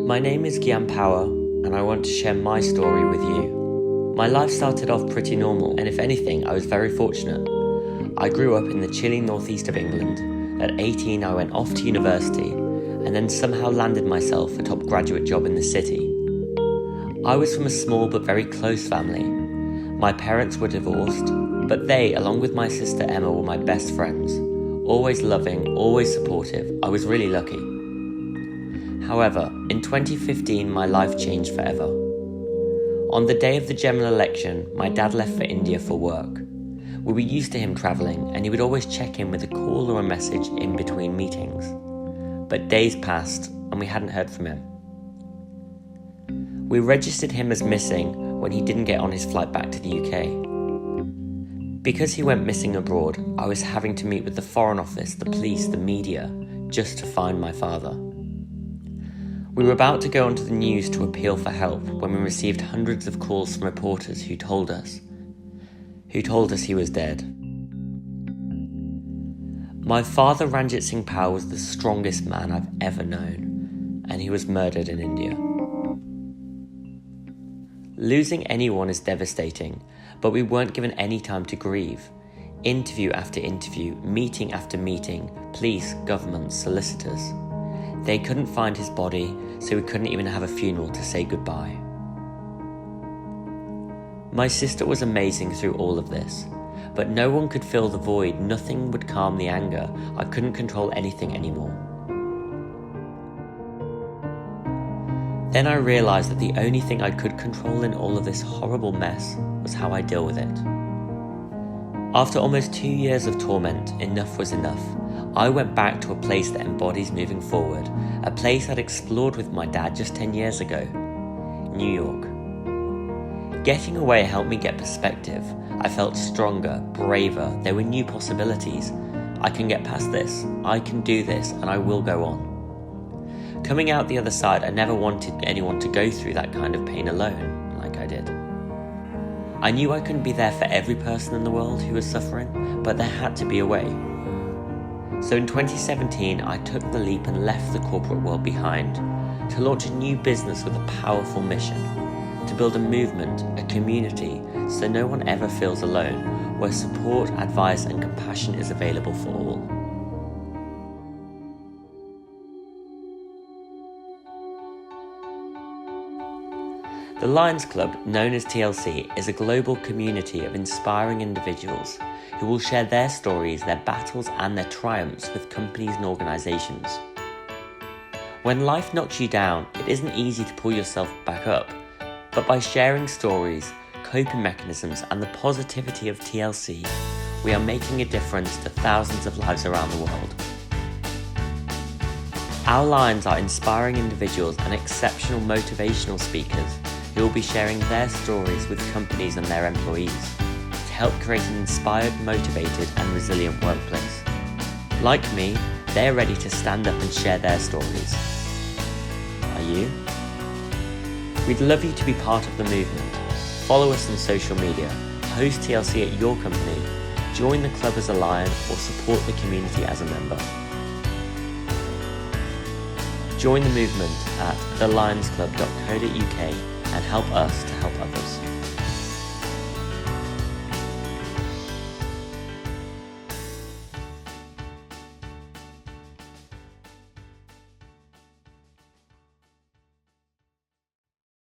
My name is Gian and I want to share my story with you. My life started off pretty normal, and if anything, I was very fortunate. I grew up in the chilly northeast of England. At 18, I went off to university, and then somehow landed myself a top graduate job in the city. I was from a small but very close family. My parents were divorced, but they, along with my sister Emma, were my best friends. Always loving, always supportive. I was really lucky. However, in 2015, my life changed forever. On the day of the general election, my dad left for India for work. We were used to him travelling, and he would always check in with a call or a message in between meetings. But days passed, and we hadn't heard from him. We registered him as missing when he didn't get on his flight back to the UK. Because he went missing abroad, I was having to meet with the Foreign Office, the police, the media, just to find my father. We were about to go onto the news to appeal for help when we received hundreds of calls from reporters who told us he was dead. My father, Ranjit Singh Pal, was the strongest man I've ever known, and he was murdered in India. Losing anyone is devastating, but we weren't given any time to grieve. Interview after interview, meeting after meeting, police, government, solicitors. They couldn't find his body, so we couldn't even have a funeral to say goodbye. My sister was amazing through all of this, but no one could fill the void, nothing would calm the anger. I couldn't control anything anymore. Then I realised that the only thing I could control in all of this horrible mess was how I deal with it. After almost 2 years of torment, enough was enough. I went back to a place that embodies moving forward, a place I'd explored with my dad just 10 years ago, New York. Getting away helped me get perspective. I felt stronger, braver, there were new possibilities. I can get past this, I can do this, and I will go on. Coming out the other side, I never wanted anyone to go through that kind of pain alone, like I did. I knew I couldn't be there for every person in the world who was suffering, but there had to be a way. So in 2017, I took the leap and left the corporate world behind to launch a new business with a powerful mission, to build a movement, a community, so no one ever feels alone, where support, advice, and compassion is available for all. The Lions Club, known as TLC, is a global community of inspiring individuals who will share their stories, their battles and their triumphs with companies and organisations. When life knocks you down, it isn't easy to pull yourself back up, but by sharing stories, coping mechanisms and the positivity of TLC, we are making a difference to thousands of lives around the world. Our Lions are inspiring individuals and exceptional motivational speakers who will be sharing their stories with companies and their employees to help create an inspired, motivated and resilient workplace. Like me, they're ready to stand up and share their stories. Are you? We'd love you to be part of the movement. Follow us on social media, host TLC at your company, join the club as a Lion, or support the community as a member. Join the movement at thelionsclub.co.uk and help us to help others.